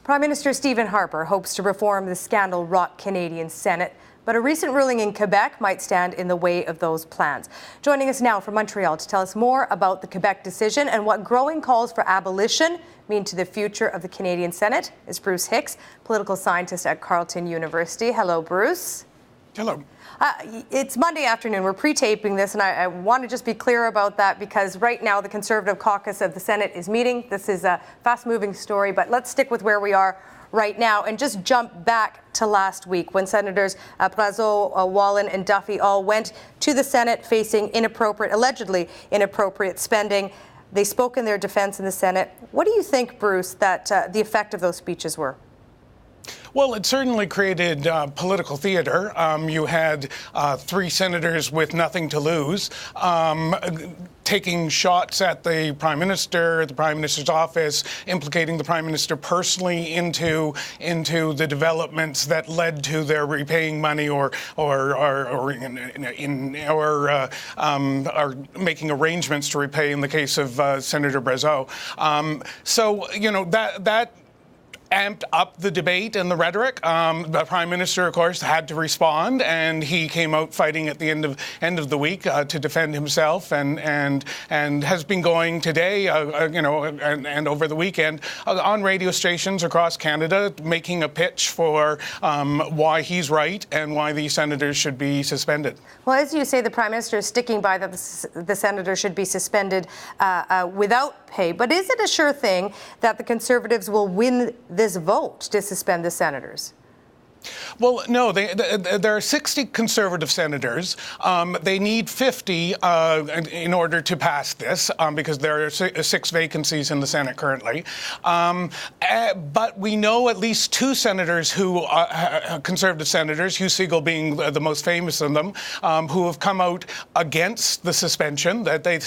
Prime Minister Stephen Harper hopes to reform the scandal-wrought Canadian Senate, but a recent ruling in Quebec might stand in the way of those plans. Joining us now from Montreal to tell us more about the Quebec decision and what growing calls for abolition mean to the future of the Canadian Senate is Bruce Hicks, political scientist at Carleton University. Hello, Bruce. Hello. It's Monday afternoon. We're pre-taping this, and I want to just be clear about that because right now the Conservative caucus of the Senate is meeting. This is a fast-moving story, but let's stick with where we are right now and just jump back to last week when Senators Brazeau, Wallin, and Duffy all went to the Senate facing allegedly inappropriate spending. They spoke in their defense in the Senate. What do you think, Bruce, that the effect of those speeches were? Well, it certainly created political theater. You had three senators with nothing to lose, taking shots at the Prime Minister, the Prime Minister's office, implicating the Prime Minister personally into the developments that led to their repaying money or making arrangements to repay in the case of Senator Brazeau. So, you know, that amped up the debate and the rhetoric. The Prime Minister, of course, had to respond, and he came out fighting at the end of the week to defend himself, and has been going today, and over the weekend on radio stations across Canada, making a pitch for why he's right and why these senators should be suspended. Well, as you say, the Prime Minister is sticking by that the senator should be suspended without pay. But is it a sure thing that the Conservatives will win this vote to suspend the senators? Well, no, there are 60 Conservative senators. They need 50 in order to pass this because there are 6 vacancies in the Senate currently. But we know at least 2 senators who are Conservative senators, Hugh Segal being the most famous of them, who have come out against the suspension, that they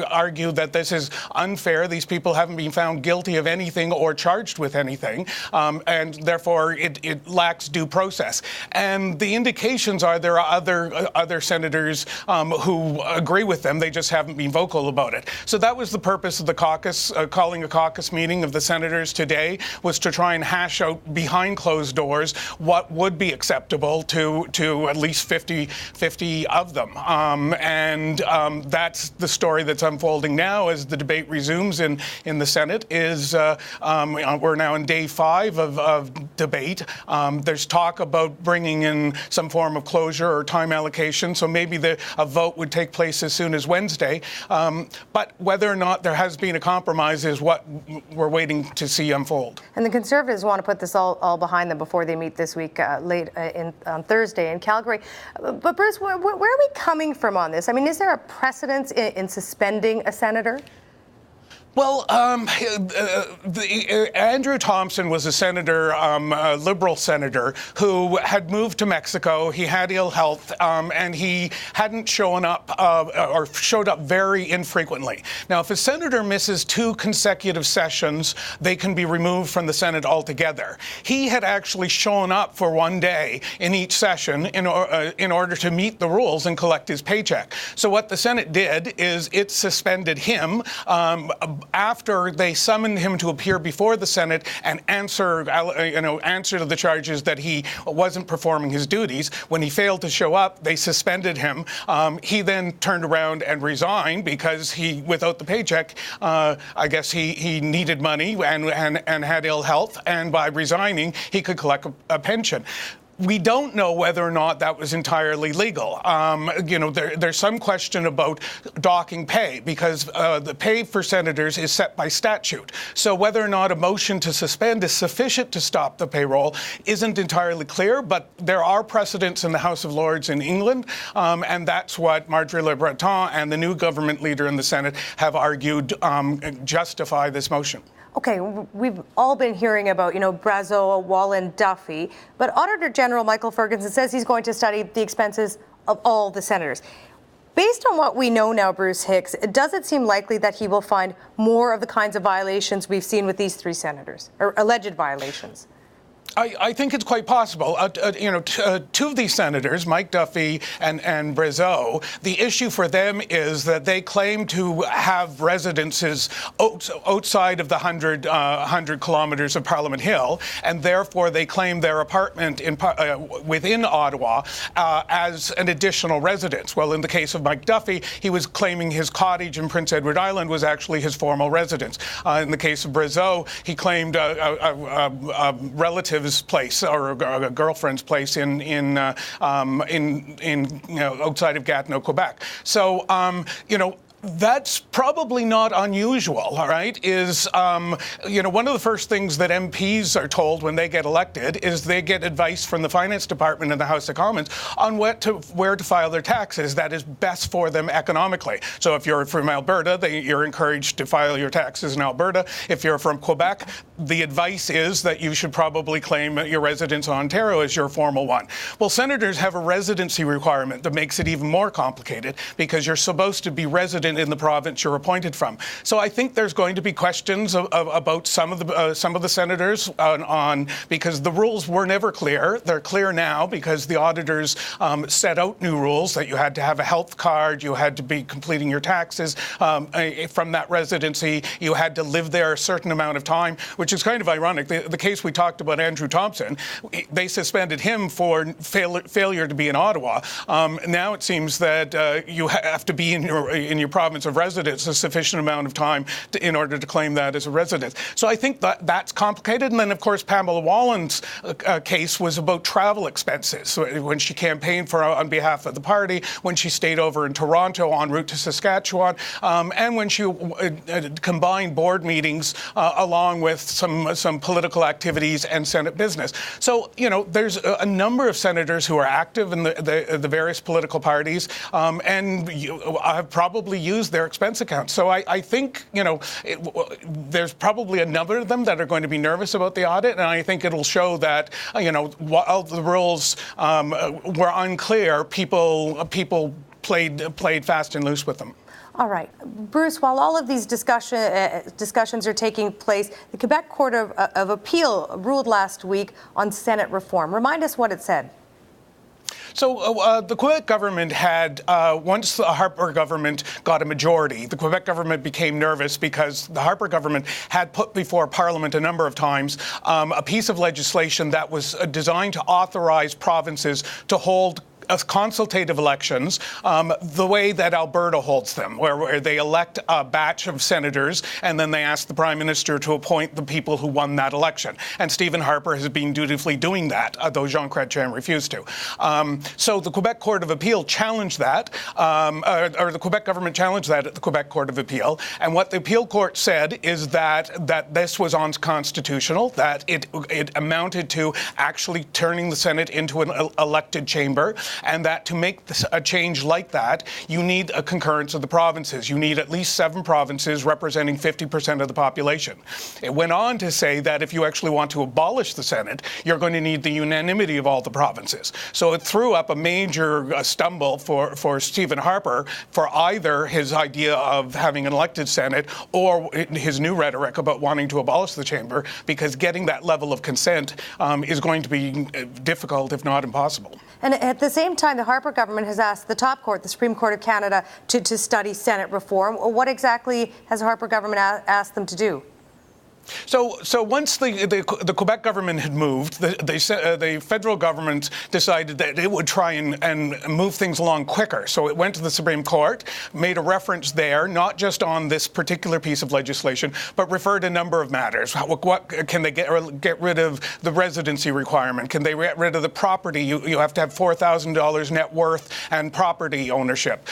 argue that this is unfair. These people haven't been found guilty of anything or charged with anything, and therefore it lacks due process. And the indications are there are other senators who agree with them. They just haven't been vocal about it. So that was the purpose of the caucus, calling a caucus meeting of the senators today, was to try and hash out behind closed doors what would be acceptable to at least 50 of them. That's the story that's unfolding now as the debate resumes in the Senate. We're now in day 5 of debate. There's talk about bringing in some form of closure or time allocation, so maybe a vote would take place as soon as Wednesday. But whether or not there has been a compromise is what we're waiting to see unfold. And the Conservatives want to put this all behind them before they meet this week on Thursday in Calgary. But Bruce, where are we coming from on this? I mean, is there a precedence in suspending a senator? Well, Andrew Thompson was a senator, a Liberal senator, who had moved to Mexico. He had ill health, and he hadn't shown up or showed up very infrequently. Now, if a senator misses 2 consecutive sessions, they can be removed from the Senate altogether. He had actually shown up for 1 day in each session in order to meet the rules and collect his paycheck. So what the Senate did is it suspended him after they summoned him to appear before the Senate and answer to the charges that he wasn't performing his duties. When he failed to show up, they suspended him. He then turned around and resigned because without the paycheck, I guess he needed money and had ill health, and by resigning, he could collect a pension. We don't know whether or not that was entirely legal. There's some question about docking pay because the pay for senators is set by statute. So whether or not a motion to suspend is sufficient to stop the payroll isn't entirely clear, but there are precedents in the House of Lords in England, and that's what Marjorie Le Breton and the new government leader in the Senate have argued justify this motion. Okay, we've all been hearing about, Brazeau, Wallin, Duffy, but Auditor General Michael Ferguson says he's going to study the expenses of all the senators. Based on what we know now, Bruce Hicks, does it seem likely that he will find more of the kinds of violations we've seen with these 3 senators, or alleged violations? I think it's quite possible. Two of these senators, Mike Duffy and Brazeau, the issue for them is that they claim to have residences outside of the 100 kilometres of Parliament Hill, and therefore they claim their apartment within Ottawa as an additional residence. Well, in the case of Mike Duffy, he was claiming his cottage in Prince Edward Island was actually his formal residence. In the case of Brazeau, he claimed a relative's place or a girlfriend's place in outside of Gatineau, Quebec. So that's probably not unusual, all right? One of the first things that MPs are told when they get elected is they get advice from the Finance Department and the House of Commons on where to file their taxes that is best for them economically. So if you're from Alberta, you're encouraged to file your taxes in Alberta. If you're from Quebec, the advice is that you should probably claim your residence in Ontario as your formal one. Well, senators have a residency requirement that makes it even more complicated because you're supposed to be resident in the province you're appointed from. So I think there's going to be questions about some of the senators because the rules were never clear. They're clear now because the auditors set out new rules that you had to have a health card, you had to be completing your taxes from that residency, you had to live there a certain amount of time, which is kind of ironic. The case we talked about, Andrew Thompson, they suspended him for failure to be in Ottawa. Now it seems that you have to be in your province of residence a sufficient amount of time in order to claim that as a residence. So I think that's complicated. And then, of course, Pamela Wallen's case was about travel expenses. So when she campaigned on behalf of the party, when she stayed over in Toronto en route to Saskatchewan, and when she combined board meetings along with some political activities and Senate business. So, there's a number of senators who are active in the various political parties and have probably used their expense accounts. So I think, there's probably a number of them that are going to be nervous about the audit, and I think it'll show that, while the rules were unclear, people played fast and loose with them. All right. Bruce, while all of these discussions are taking place, the Quebec Court of Appeal ruled last week on Senate reform. Remind us what it said. So the Quebec government had, once the Harper government got a majority, the Quebec government became nervous because the Harper government had put before Parliament a number of times a piece of legislation that was designed to authorize provinces to hold consultative elections the way that Alberta holds them, where they elect a batch of senators and then they ask the Prime Minister to appoint the people who won that election. And Stephen Harper has been dutifully doing that, though Jean Chrétien refused to. So the Quebec Court of Appeal challenged that, or the Quebec government challenged that at the Quebec Court of Appeal. And what the appeal court said is that this was unconstitutional, that it amounted to actually turning the Senate into an elected chamber, and that to make a change like that, you need a concurrence of the provinces. You need at least 7 provinces representing 50% of the population. It went on to say that if you actually want to abolish the Senate, you're going to need the unanimity of all the provinces. So it threw up a major stumble for Stephen Harper for either his idea of having an elected Senate or his new rhetoric about wanting to abolish the chamber, because getting that level of consent is going to be difficult, if not impossible. And at the same time, the Harper government has asked the top court, the Supreme Court of Canada, to study Senate reform. What exactly has the Harper government asked them to do? So once the Quebec government had moved, the federal government decided that it would try and move things along quicker. So it went to the Supreme Court, made a reference there, not just on this particular piece of legislation, but referred a number of matters. What can they get rid of the residency requirement? Can they get rid of the property? You have to have $4,000 net worth and property ownership.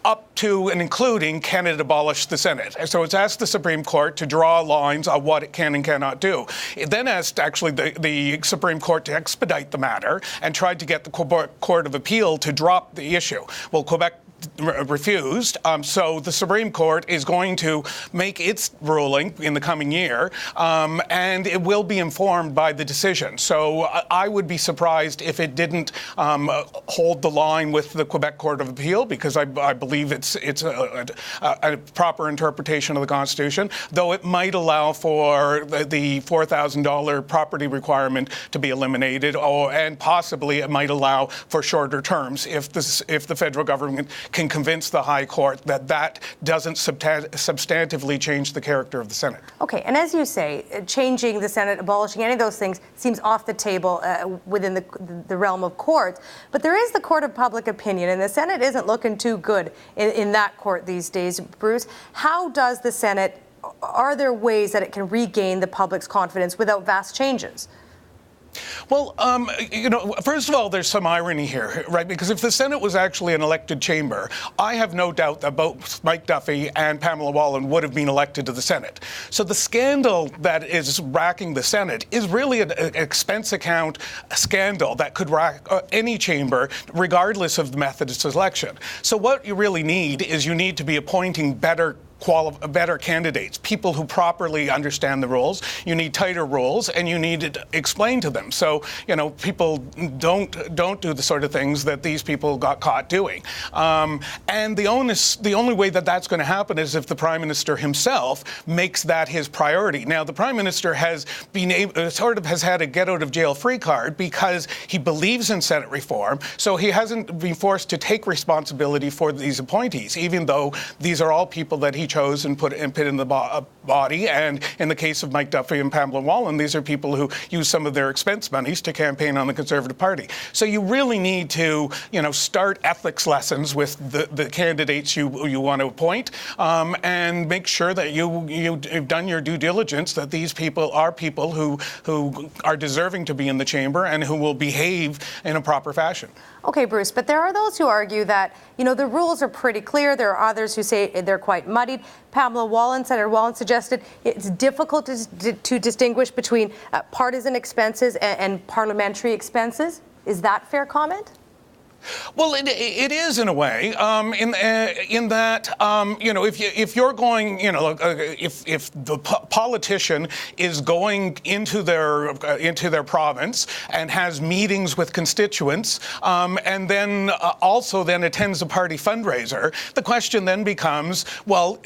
Up to and including, can it abolish the Senate? So it's asked the Supreme Court to draw lines on what it can and cannot do. It then asked, actually, the Supreme Court to expedite the matter and tried to get the Quebec Court of Appeal to drop the issue. Well, Quebec refused. So the Supreme Court is going to make its ruling in the coming year, and it will be informed by the decision. So I would be surprised if it didn't hold the line with the Quebec Court of Appeal, because I believe it's a proper interpretation of the Constitution, though it might allow for the $4,000 property requirement to be eliminated, and possibly it might allow for shorter terms if the federal government can convince the High Court that that doesn't substantively change the character of the Senate. Okay, and as you say, changing the Senate, abolishing any of those things seems off the table within the realm of courts. But there is the Court of Public Opinion, and the Senate isn't looking too good in that court these days. Bruce, how does the Senate, are there ways that it can regain the public's confidence without vast changes? Well, first of all, there's some irony here, right? Because if the Senate was actually an elected chamber, I have no doubt that both Mike Duffy and Pamela Wallin would have been elected to the Senate. So the scandal that is racking the Senate is really an expense account scandal that could rack any chamber, regardless of the method of selection. So what you really need is you need to be appointing better candidates, people who properly understand the rules. You need tighter rules, and you need to explain to them. So, people don't do the sort of things that these people got caught doing. And the only way that that's going to happen is if the Prime Minister himself makes that his priority. Now, the Prime Minister has been has had a get out of jail free card because he believes in Senate reform. So he hasn't been forced to take responsibility for these appointees, even though these are all people that he chose and put in the body. And in the case of Mike Duffy and Pamela Wallin, these are people who use some of their expense monies to campaign on the Conservative Party. So you really need to, start ethics lessons with the candidates you want to appoint, and make sure that you've done your due diligence, that these people are people who are deserving to be in the chamber and who will behave in a proper fashion. Okay, Bruce, but there are those who argue that, the rules are pretty clear. There are others who say they're quite muddied. Senator Wallin suggested it's difficult to distinguish between partisan expenses and parliamentary expenses. Is that fair comment? Well, it is in a way, in that if you're going, if the politician is going into their province and has meetings with constituents, and then also attends a party fundraiser, the question then becomes, well,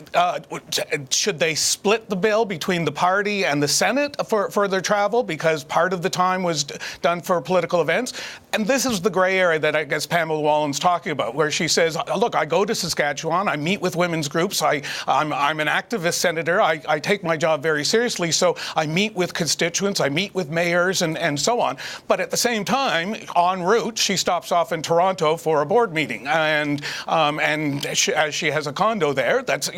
should they split the bill between the party and the Senate for their travel, because part of the time was done for political events? And this is the gray area that I guess Pamela Wallin's talking about, where she says, look, I go to Saskatchewan, I meet with women's groups, I'm an activist senator, I take my job very seriously, so I meet with constituents, I meet with mayors and so on. But at the same time, en route, she stops off in Toronto for a board meeting. And as she has a condo there, that's,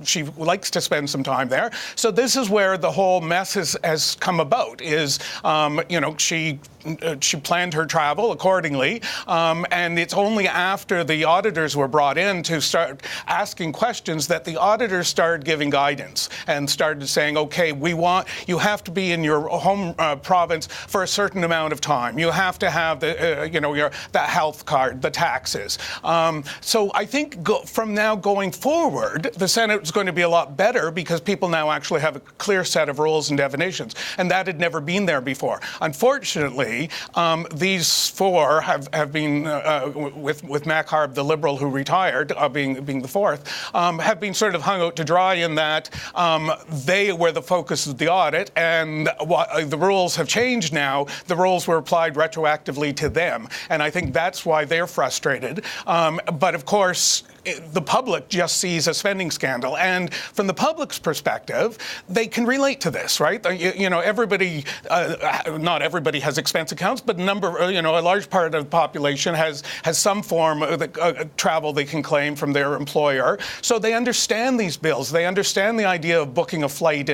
she likes to spend some time there. So this is where the whole mess has come about, is, she planned her travel accordingly, and it's only after the auditors were brought in to start asking questions that the auditors started giving guidance and started saying, okay, you have to be in your home province for a certain amount of time. You have to have the health card, the taxes. So I think from now going forward, the Senate is going to be a lot better because people now actually have a clear set of rules and definitions, and that had never been there before. Unfortunately, these four have been, with Mac Harb, the Liberal who retired, being the fourth, have been sort of hung out to dry in that they were the focus of the audit, and the rules have changed now. The rules were applied retroactively to them, and I think that's why they're frustrated. But of course, the public just sees a spending scandal, and from the public's perspective, they can relate to this, right? Everybody, not everybody has expense accounts, but a large part of the population has some form of travel they can claim from their employer. So they understand these bills. They understand the idea of booking a flight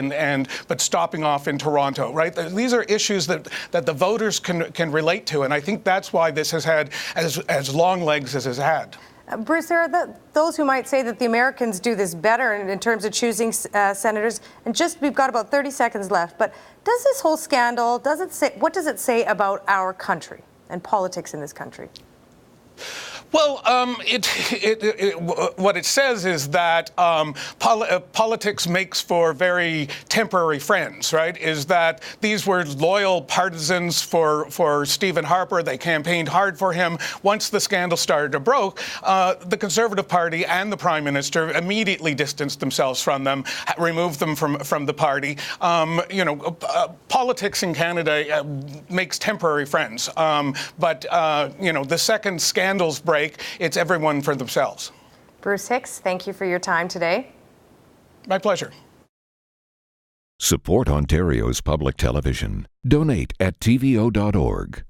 but stopping off in Toronto, right? These are issues that the voters can relate to, and I think that's why this has had as long legs as it's had. Bruce, there are those who might say that the Americans do this better in terms of choosing senators. And we've got about 30 seconds left. But does this whole scandal, what does it say about our country and politics in this country? Well, what it says is that politics makes for very temporary friends, right? Is that these were loyal partisans for Stephen Harper. They campaigned hard for him. Once the scandal started to broke, the Conservative Party and the Prime Minister immediately distanced themselves from them, removed them from the party. Politics in Canada makes temporary friends, but the second scandals break, it's everyone for themselves. Bruce Hicks, thank you for your time today. My pleasure. Support Ontario's public television. Donate at tvo.org.